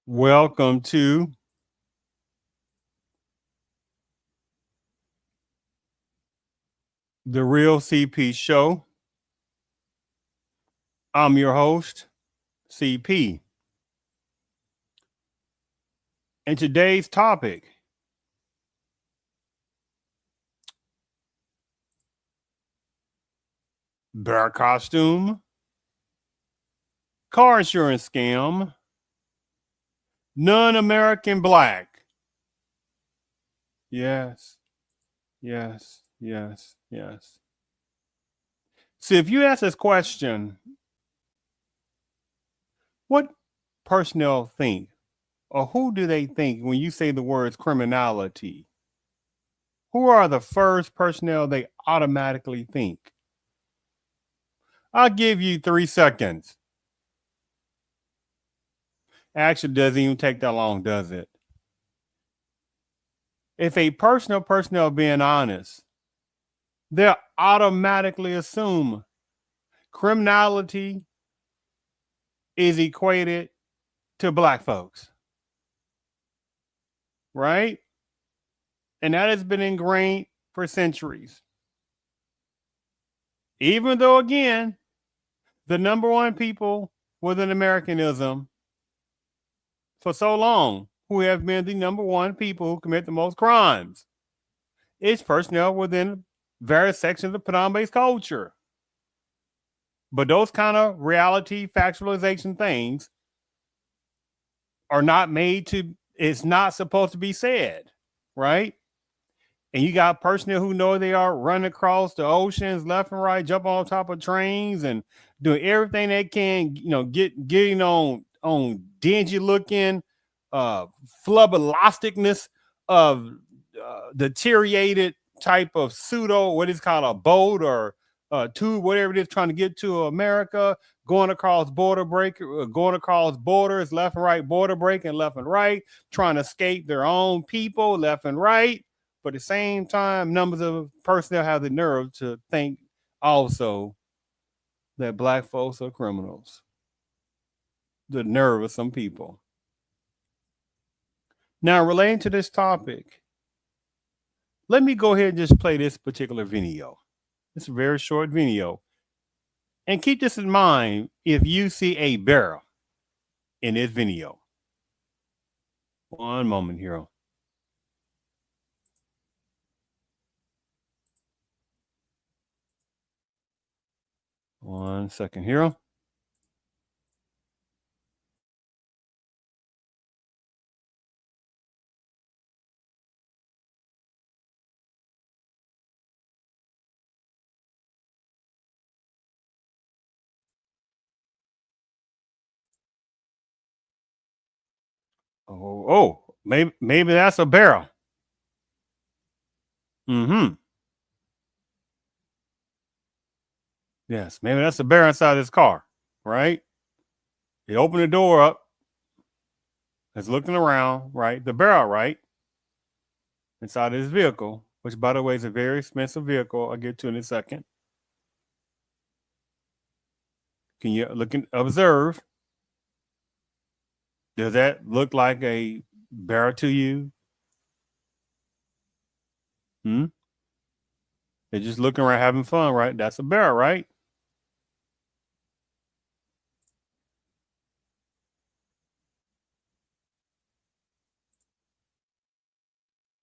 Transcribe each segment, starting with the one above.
Welcome to the Real CP Show. I'm your host, CP. And today's topic, bear costume, car insurance scam, non-American black. Yes, yes. So if you ask this question, what personnel think or who do they think when you say the words criminality? Who are the first personnel they automatically think? I'll give you 3 seconds. Actually, doesn't even take that long, does it? If a personnel being honest, they'll automatically assume criminality is equated to black folks, right? And that has been ingrained for centuries. Even though, again, the number one people within Americanism for so long, who have been the number one people who commit the most crimes, is personnel within various sections of Padam-based culture. But those kind of reality factualization things are not made to, it's not supposed to be said, right? And you got personnel who know they are running across the oceans left and right, jumping on top of trains and doing everything they can, getting on dingy looking flubberlasticness of deteriorated type of pseudo, what is called a boat or tube, whatever it is, trying to get to America, going across going across borders, left and right, border breaking left and right, trying to escape their own people left and right. But at the same time, numbers of personnel have the nerve to think also that black folks are criminals. The nerve of some people. Now, relating to this topic, let me go ahead and just play this particular video. It's a very short video. And keep this in mind if you see a barrel in this video. One moment here. 1 second here. Maybe that's a barrel. Mm-hmm. Yes, maybe that's a barrel inside this car, right? He opened the door up. It's looking around, right? The barrel, right? Inside of his vehicle, which by the way is a very expensive vehicle. I'll get to in a second. Can you look and observe? Does that look like a barrel to you? Hmm? They're just looking around having fun, right? That's a barrel, right?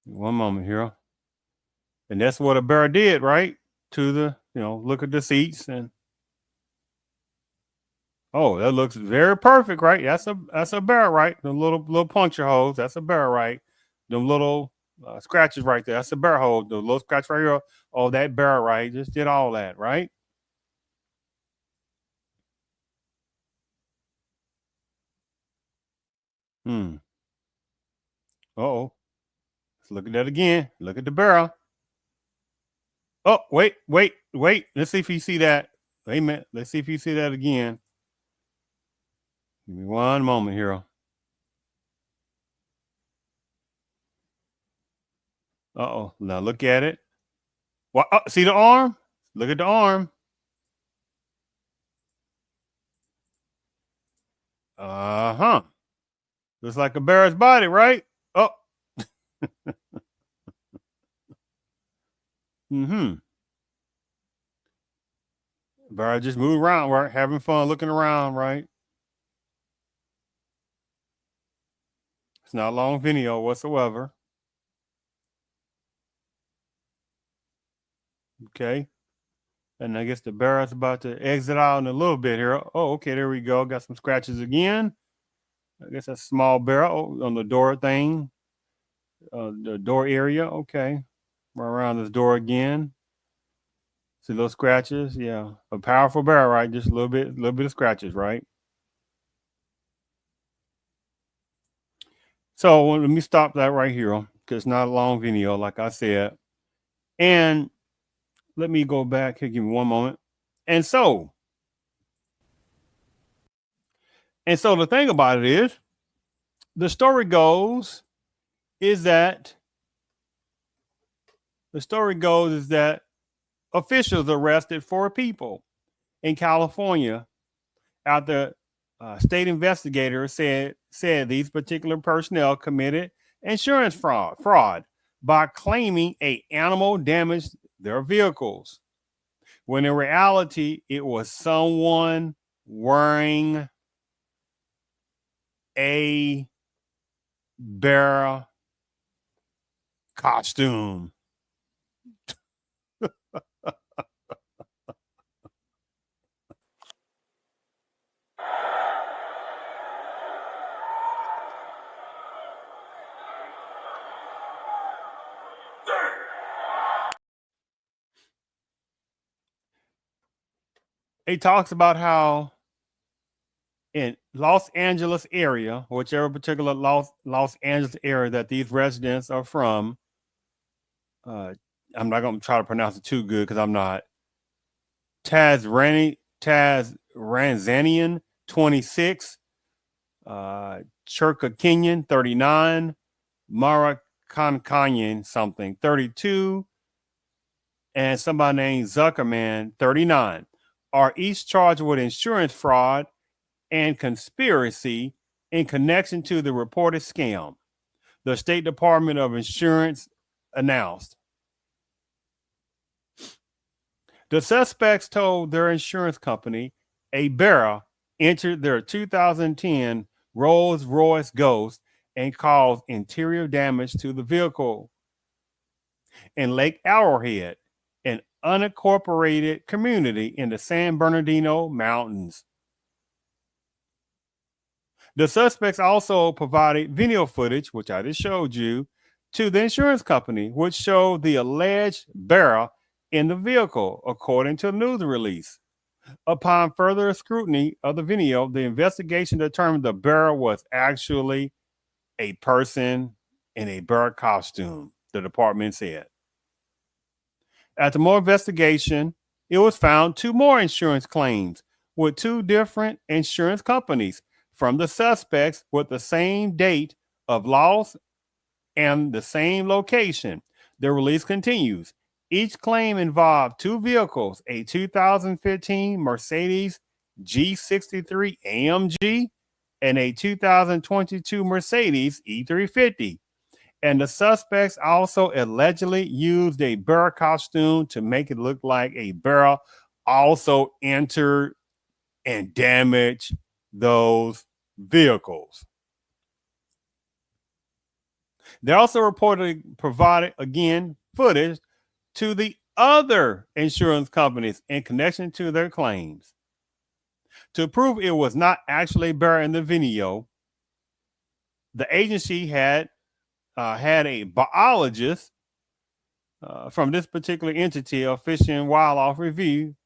One moment here. And that's what a barrel did, right? To the, look at the seats and oh, that looks very perfect, right? That's a barrel, right? The little puncture holes, that's a barrel, right? The little scratches right there, that's a barrel hole. The little scratch right here, oh, that barrel, right? Just did all that, right? Hmm. Oh, let's look at that again. Look at the barrel. Oh, wait. Let's see if you see that. Wait a minute. Let's see if you see that again. Give me one moment here. Uh-oh. Now look at it. What? See the arm? Look at the arm. Uh-huh. Just like a bear's body, right? Oh, mm-hmm. Bear just moving around, right? Having fun, looking around, right? It's not a long video whatsoever. Okay. And I guess the bear is about to exit out in a little bit here. Oh, okay, there we go. Got some scratches again. I guess that's small bear on the door thing, the door area. Okay, we're around this door again. See those scratches? Yeah, a powerful bear, right? Just a little bit of scratches, right? So let me stop that right here because it's not a long video, like I said. And let me go back here. Give me one moment. And so, the thing about it is, the story goes is that officials arrested 4 people in California after state investigators said these particular personnel committed insurance fraud by claiming a animal damaged their vehicles, when in reality it was someone wearing a bear costume. It talks about how in Los Angeles area, whichever particular Los Angeles area that these residents are from, uh, I'm not going to try to pronounce it too good because I'm not. Tazranzanian 26, Churka Kenyan 39, Mara Kankanyan something 32, and somebody named Zuckerman 39 are each charged with insurance fraud and conspiracy in connection to the reported scam, the State Department of Insurance announced. The suspects told their insurance company a bearer entered their 2010 Rolls Royce Ghost and caused interior damage to the vehicle in Lake Arrowhead, an unincorporated community in the San Bernardino Mountains. The suspects also provided video footage, which I just showed you, to the insurance company, which showed the alleged bearer in the vehicle, according to the news release. Upon further scrutiny of the video, the investigation determined the bearer was actually a person in a bear costume, the department said. After more investigation, it was found 2 more insurance claims with 2 different insurance companies from the suspects with the same date of loss and the same location. The release continues. Each claim involved 2 vehicles, a 2015 Mercedes G63 AMG and a 2022 Mercedes E350. And the suspects also allegedly used a bear costume to make it look like a bear also entered and damaged those vehicles. They also reportedly provided, again, footage to the other insurance companies in connection to their claims. To prove it was not actually bear in the video, the agency had a biologist from this particular entity of Fish and Wildlife Review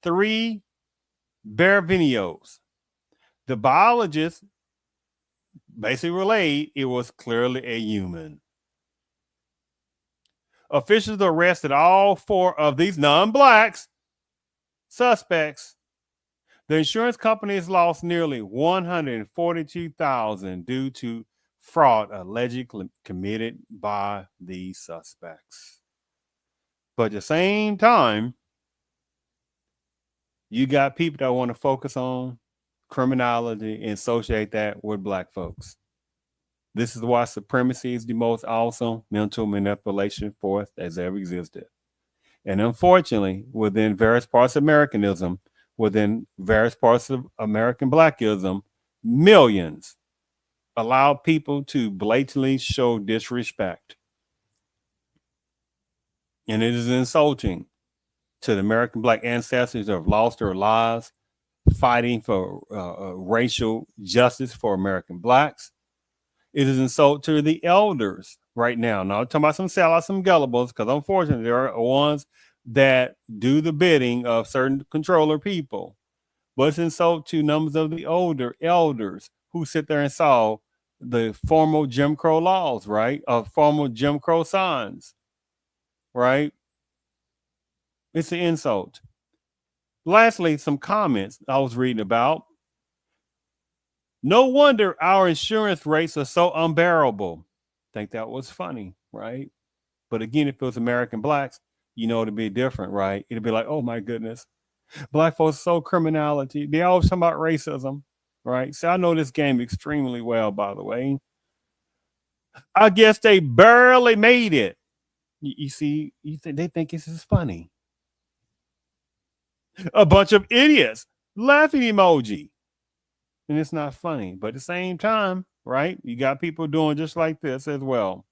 3 bear videos. The biologist basically relayed it was clearly a human. Officials arrested all 4 of these non-blacks suspects. The insurance companies lost nearly $142,000 due to fraud allegedly committed by these suspects. But at the same time, you got people that want to focus on criminality and associate that with black folks. This is why supremacy is the most awesome mental manipulation force that's ever existed. And unfortunately, within various parts of Americanism, within various parts of American Blackism, millions allow people to blatantly show disrespect. And it is insulting to the American Black ancestors who have lost their lives fighting for racial justice for American Blacks. It is insult to the elders right now. Now, I'm talking about some sellouts, some gullibles, because unfortunately, there are ones that do the bidding of certain controller people. But it's insult to numbers of the older elders who sit there and saw the formal Jim Crow laws, right? Of formal Jim Crow signs, right? It's an insult. Lastly, some comments I was reading about. No wonder our insurance rates are so unbearable. Think that was funny, right? But again, if it was American Blacks, it'd be different, right? It'd be like, oh my goodness, Black folks so criminality. They always talk about racism, right? So I know this game extremely well, by the way. I guess they barely made it. You see, they think this is funny. A bunch of idiots. Laughing emoji. And it's not funny. But at the same time, right? You got people doing just like this as well.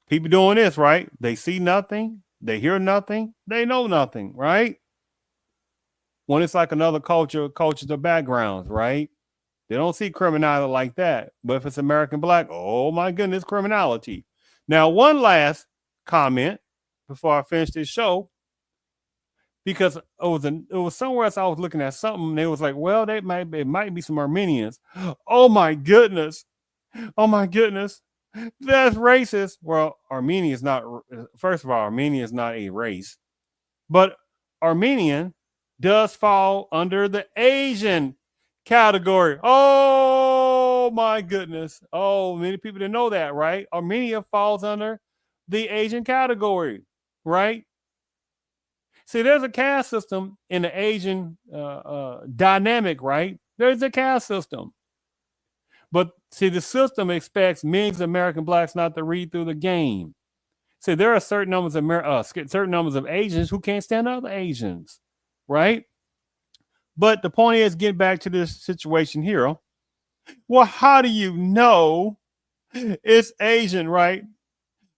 People doing this, right? They see nothing, they hear nothing, they know nothing, right? When it's like another cultures or backgrounds, right? They don't see criminality like that. But if it's American Black, oh my goodness, criminality. Now, one last comment before I finish this show, because it was somewhere else I was looking at something, and it was like, well, it might be some Armenians. Oh my goodness. Oh my goodness. That's racist. Well, Armenia is not, first of all, Armenia is not a race, but Armenian does fall under the Asian category. Oh my goodness. Oh, many people didn't know that, right? Armenia falls under the Asian category, right? See, there's a caste system in the Asian dynamic, right? There's a caste system. But see, the system expects millions of American Blacks not to read through the game. See, there are certain numbers of Asians who can't stand other Asians, right? But the point is, get back to this situation here. Well, how do you know it's Asian, right?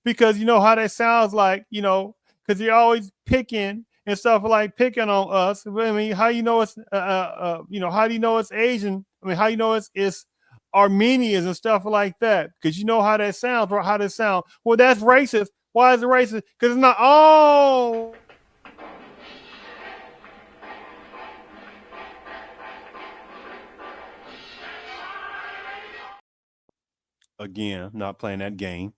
Because you know how that sounds like, because you're always picking and stuff like picking on us. I mean, how you know it's, how do you know it's Asian? I mean, how you know it's Armenians and stuff like that? Because you know how that sounds, right? How that sound? Well, that's racist. Why is it racist? Because it's not. Oh. Again, not playing that game.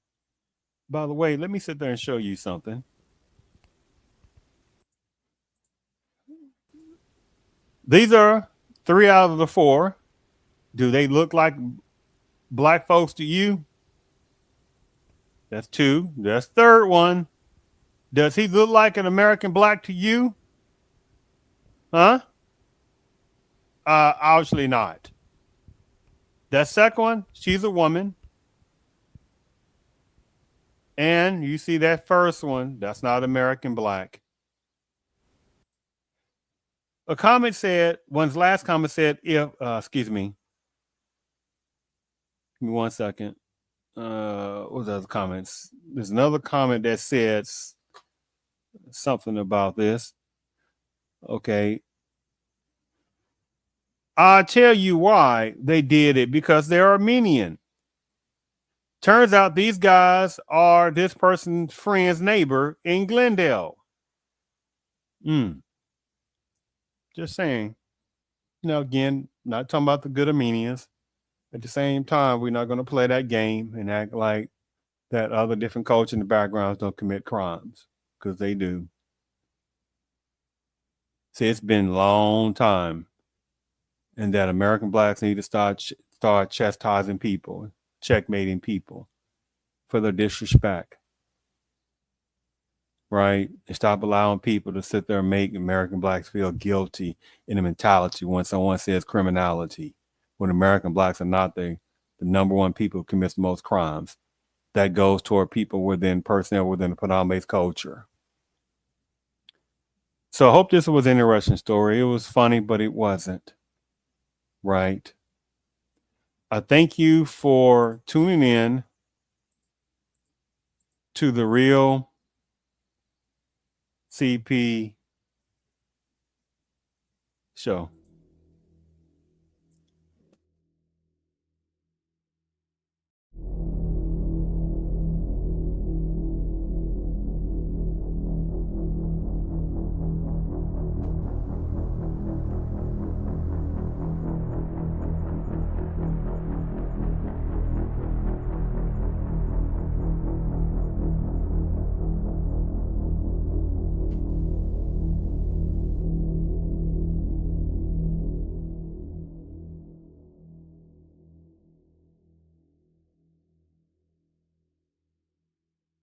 By the way, let me sit there and show you something. These are 3 out of the 4. Do they look like black folks to you? That's 2. That's third one. Does he look like an American Black to you? Huh? Obviously not. That second one, she's a woman. And you see that first one, that's not American Black. One's last comment said, excuse me. Give me 1 second. What was the other comments? There's another comment that said something about this. Okay. I'll tell you why they did it, because they're Armenian. Turns out these guys are this person's friend's neighbor in Glendale. Just saying. Again, not talking about the good Armenians. At the same time, we're not going to play that game and act like that other different cultures in the backgrounds don't commit crimes, because they do. See, it's been a long time, and that American Blacks need to start chastising people, checkmating people. for their disrespect, right? And stop allowing people to sit there and make American blacks feel guilty in the mentality when someone says criminality, when American blacks are not the number one people who commits the most crimes. That goes toward people within personnel within the Padam-based culture. So I hope this was an interesting story. It was funny, but it wasn't, right? I thank you for tuning in to the Real CP Show.